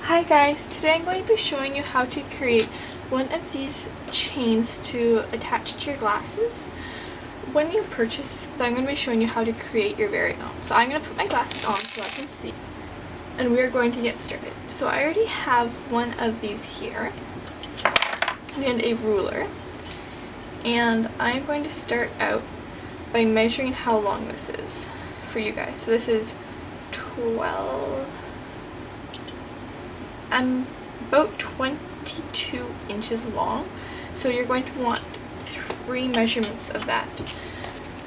Hi guys, today I'm going to be showing you how to create one of these chains to attach to your glasses. When you purchase, I'm going to be showing you how to create your very own. So I'm going to put my glasses on so I can see, and we are going to get started. So I already have one of these here and a ruler, and I'm going to start out by measuring how long this is for you guys. So this is 12. I'm about 22 inches long, so you're going to want 3 measurements of that.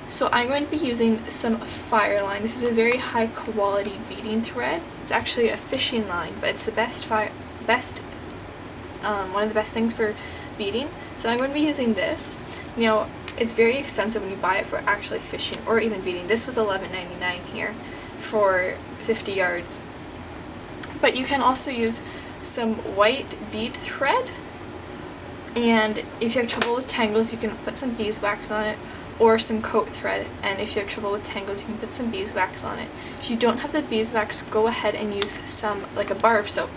So I'm going to be using some Fireline. This is a very high quality beading thread. It's actually a fishing line, but it's the one of the best things for beading. So I'm going to be using this. You know, it's very expensive when you buy it for actually fishing or even beading. This was $11.99 here for 50 yards. But you can also use some white bead thread, and if you have trouble with tangles you can put some beeswax on it, or some coat thread, and if you have trouble with tangles you can put some beeswax on it. If you don't have the beeswax, go ahead and use some, like a bar of soap.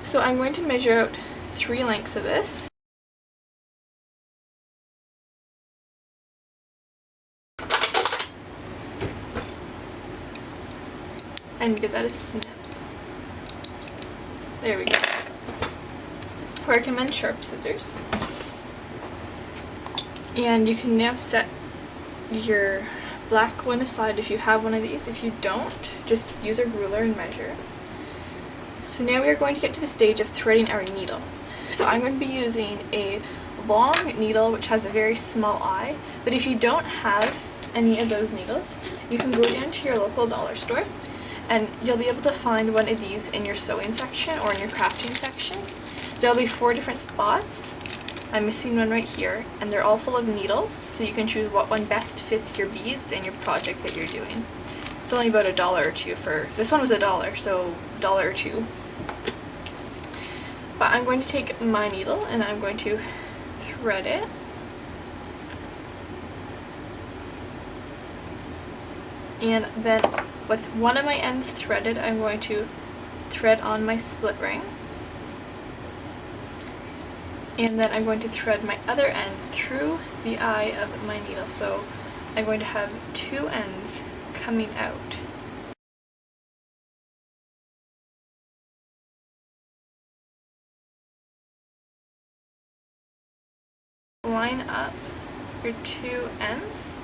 So I'm going to measure out 3 lengths of this. And give that a snip. There we go. I recommend sharp scissors. And you can now set your black one aside if you have one of these. If you don't, just use a ruler and measure. So now we are going to get to the stage of threading our needle. So I'm going to be using a long needle which has a very small eye, but if you don't have any of those needles, you can go down to your local dollar store and you'll be able to find one of these in your sewing section or in your crafting section. There'll be 4 different spots. I'm missing one right here, and they're all full of needles, so you can choose what one best fits your beads and your project that you're doing. It's only about $1 or $2 for, this one was $1, so $1 or $2. But I'm going to take my needle and I'm going to thread it. And then with one of my ends threaded, I'm going to thread on my split ring. And then I'm going to thread my other end through the eye of my needle. So I'm going to have 2 ends coming out. Line up your 2 ends.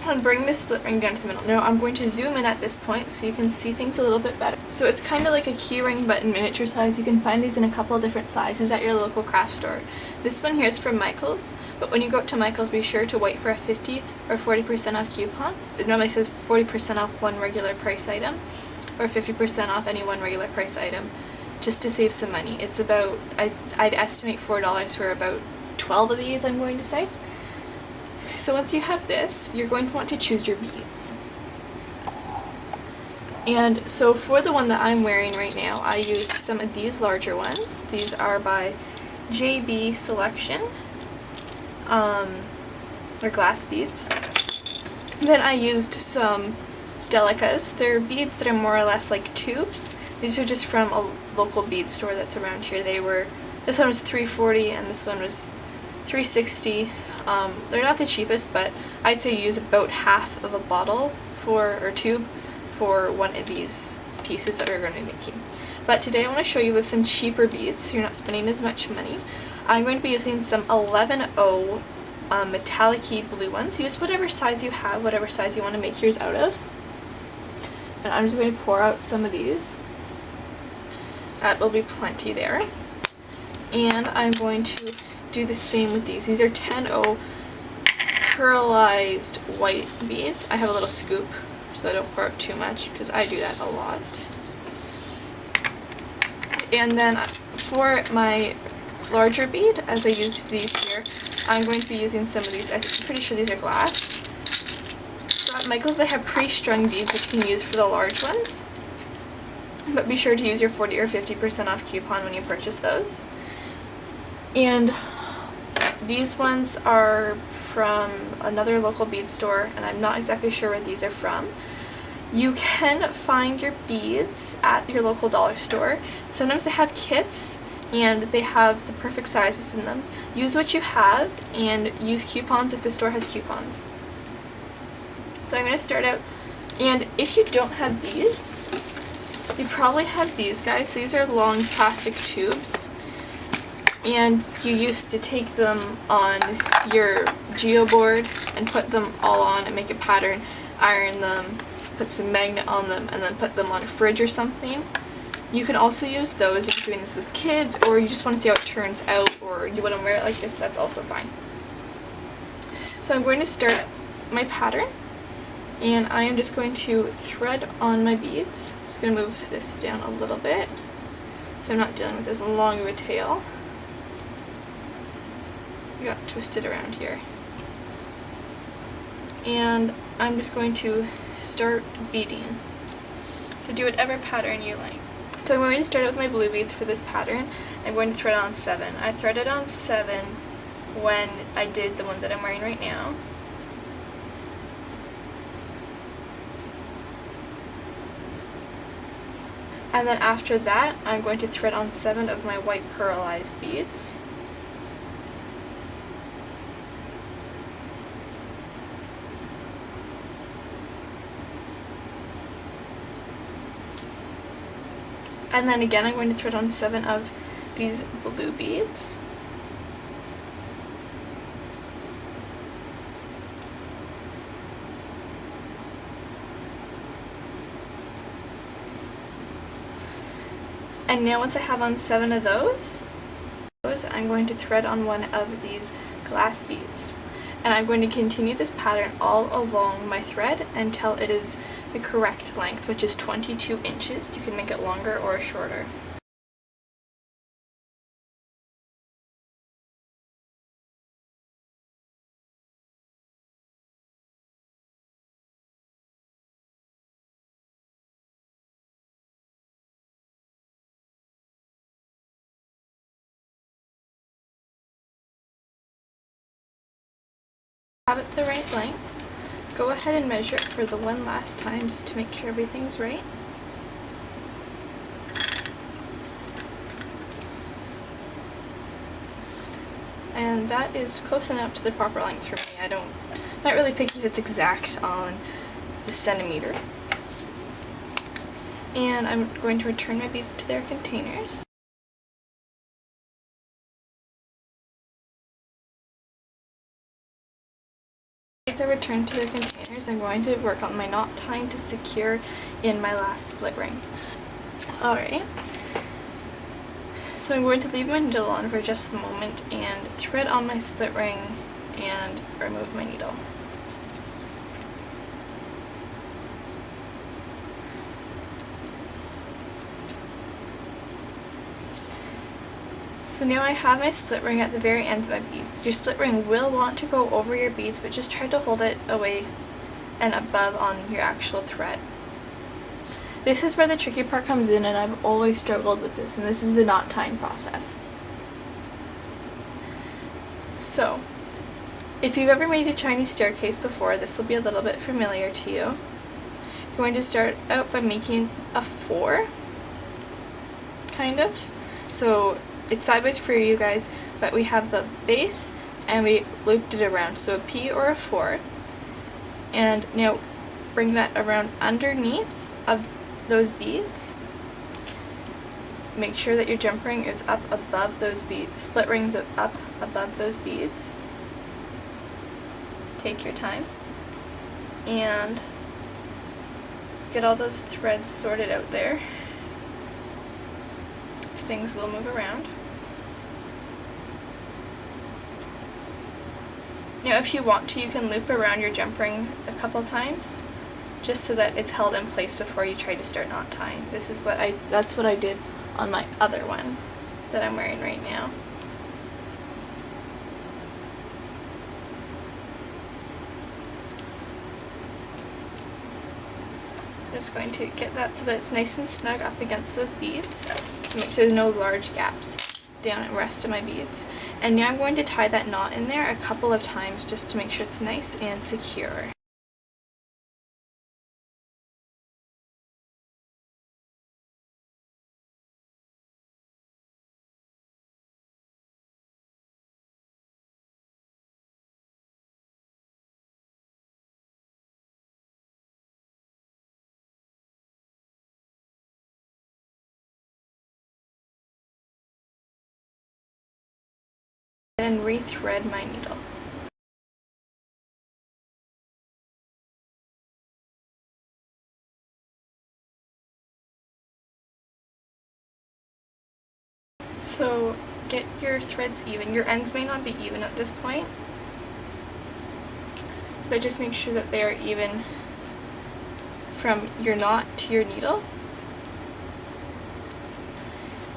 And bring this split ring down to the middle. Now I'm going to zoom in at this point so you can see things a little bit better. So it's kind of like a key ring but in miniature size. You can find these in a couple of different sizes at your local craft store. This one here is from Michael's, but when you go up to Michael's, be sure to wait for a 50 or 40% off coupon. It normally says 40% off one regular price item or 50% off any one regular price item, just to save some money. It's about, I'd estimate $4 for about 12 of these, I'm going to say. So once you have this, you're going to want to choose your beads. And so for the one that I'm wearing right now, I used some of these larger ones. These are by JB Selection. They're glass beads. Then I used some Delicas. They're beads that are more or less like tubes. These are just from a local bead store that's around here. This one was $3.40 and this one was $3.60. They're not the cheapest, but I'd say use about half of a bottle or tube for one of these pieces that we're going to be making. But today I want to show you with some cheaper beads so you're not spending as much money. I'm going to be using some 11.0 metallic-y blue ones. Use whatever size you have, whatever size you want to make yours out of. And I'm just going to pour out some of these. That will be plenty there. And I'm going to do the same with these. These are 10.0 pearlized white beads. I have a little scoop so I don't pour out too much because I do that a lot. And then for my larger bead, as I used these here, I'm going to be using some of these. I'm pretty sure these are glass. So at Michael's they have pre-strung beads that you can use for the large ones. But be sure to use your 40 or 50% off coupon when you purchase those. And these ones are from another local bead store, and I'm not exactly sure where these are from. You can find your beads at your local dollar store. Sometimes they have kits and they have the perfect sizes in them. Use what you have and use coupons if the store has coupons. So I'm going to start out, and if you don't have these, you probably have these guys. These are long plastic tubes, and you used to take them on your geo board and put them all on and make a pattern, iron them, put some magnet on them, and then put them on a fridge or something. You can also use those if you're doing this with kids, or you just want to see how it turns out, or you want to wear it like this, that's also fine. So I'm going to start my pattern, and I am just going to thread on my beads. I'm just going to move this down a little bit so I'm not dealing with as long of a tail. You got twisted around here. And I'm just going to start beading. So do whatever pattern you like. So I'm going to start out with my blue beads for this pattern. I'm going to thread on 7. I threaded on 7 when I did the one that I'm wearing right now. And then after that, I'm going to thread on 7 of my white pearlized beads. And then again, I'm going to thread on 7 of these blue beads. And now once I have on 7 of those, I'm going to thread on one of these glass beads. And I'm going to continue this pattern all along my thread until it is the correct length, which is 22 inches. You can make it longer or shorter. Have it the right length. Go ahead and measure it for the one last time just to make sure everything's right. And that is close enough to the proper length for me. I'm not really picky if it's exact on the centimeter. And I'm going to return my beads to their containers. Beads are returned to their containers. I'm going to work on my knot tying to secure in my last split ring. Alright. So I'm going to leave my needle on for just a moment and thread on my split ring and remove my needle. So now I have my split ring at the very ends of my beads. Your split ring will want to go over your beads, but just try to hold it away and above on your actual thread. This is where the tricky part comes in, and I've always struggled with this, and this is the knot tying process. So, if you've ever made a Chinese staircase before, this will be a little bit familiar to you. You're going to start out by making a 4, kind of. So it's sideways for you guys, but we have the base and we looped it around, so a P or a 4. And now bring that around underneath of those beads. Make sure that your jump ring is up above those beads, split rings up above those beads. Take your time and get all those threads sorted out there. Things will move around. Now if you want to, you can loop around your jump ring a couple times, just so that it's held in place before you try to start knot tying. That's what I did on my other one that I'm wearing right now. I'm just going to get that so that it's nice and snug up against those beads, to make sure there's no large gaps down the rest of my beads. And now I'm going to tie that knot in there a couple of times just to make sure it's nice and secure. and rethread my needle. So get your threads even. Your ends may not be even at this point, but just make sure that they are even from your knot to your needle.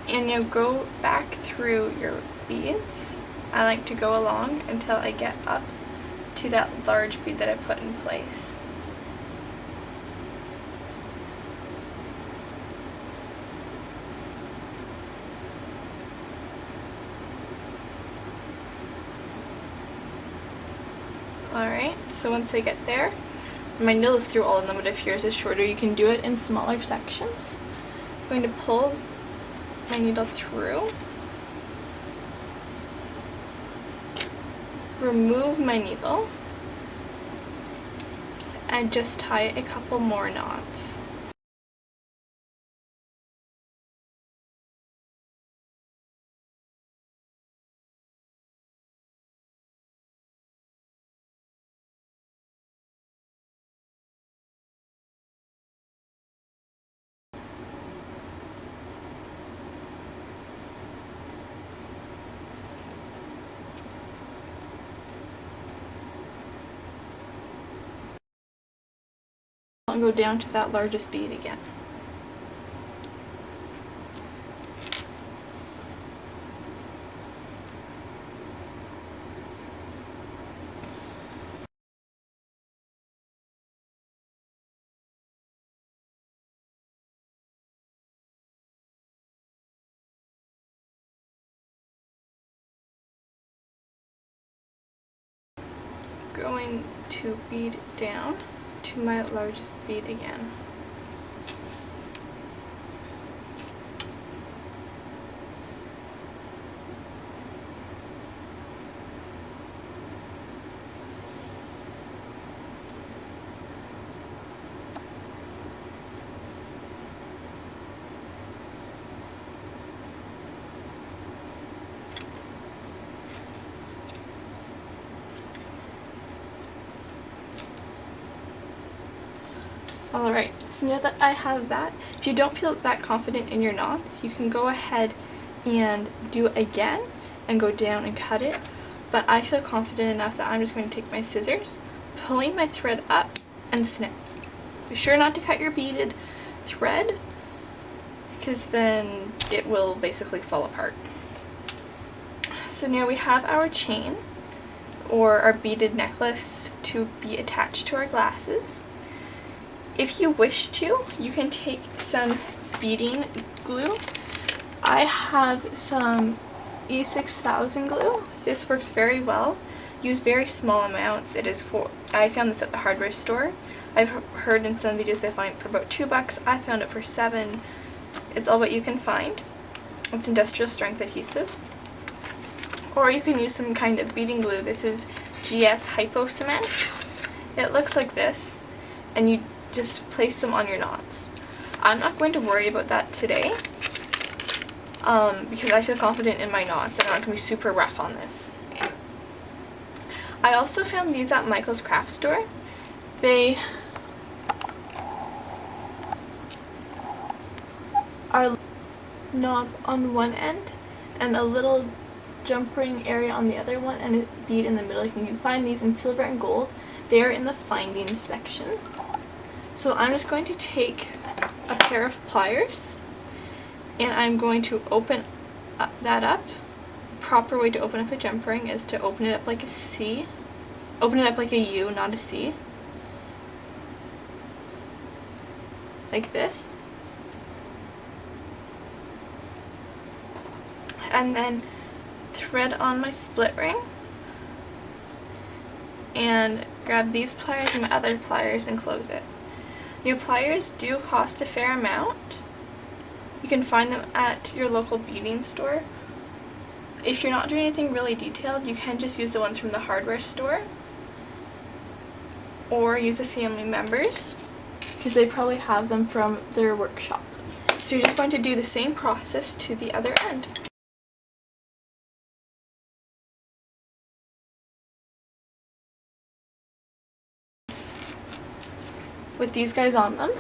And you go back through your beads. I like to go along until I get up to that large bead that I put in place. Alright, so once I get there, my needle is through all of them, but if yours is shorter, you can do it in smaller sections. I'm going to pull my needle through, remove my needle, and just tie a couple more knots. And go down to that largest bead again. Going to bead down to my largest bead again. Alright, so now that I have that, if you don't feel that confident in your knots, you can go ahead and do it again and go down and cut it. But I feel confident enough that I'm just going to take my scissors, pulling my thread up, and snip. Be sure not to cut your beaded thread, because then it will basically fall apart. So now we have our chain, or our beaded necklace, to be attached to our glasses. If you wish to, you can take some beading glue. I have some E6000 glue. This works very well. Use very small amounts. I found this at the hardware store. I've heard in some videos they find it for about $2. I found it for $7. It's all what you can find. It's industrial strength adhesive. Or you can use some kind of beading glue. This is GS Hypo Cement. It looks like this, and you just place them on your knots. I'm not going to worry about that today because I feel confident in my knots and I'm not going to be super rough on this. I also found these at Michael's craft store. They are knob on one end and a little jump ring area on the other one and a bead in the middle. You can find these in silver and gold. They are in the findings section. So I'm just going to take a pair of pliers and I'm going to open that up. The proper way to open up a jump ring is to open it up like a C. Open it up like a U, not a C. Like this. And then thread on my split ring and grab these pliers and my other pliers and close it. Your pliers do cost a fair amount. You can find them at your local beading store. If you're not doing anything really detailed, you can just use the ones from the hardware store or use a family member's because they probably have them from their workshop. So you're just going to do the same process to the other end. with these guys on them,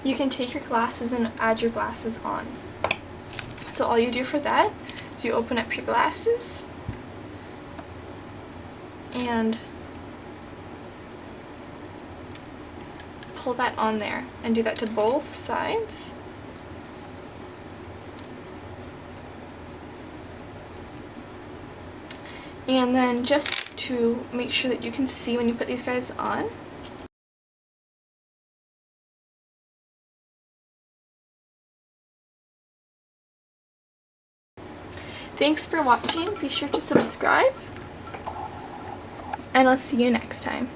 you can take your glasses and add your glasses on. So all you do for that is you open up your glasses and pull that on there, and do that to both sides. And then just to make sure that you can see when you put these guys on, thanks for watching. Be sure to subscribe, and I'll see you next time.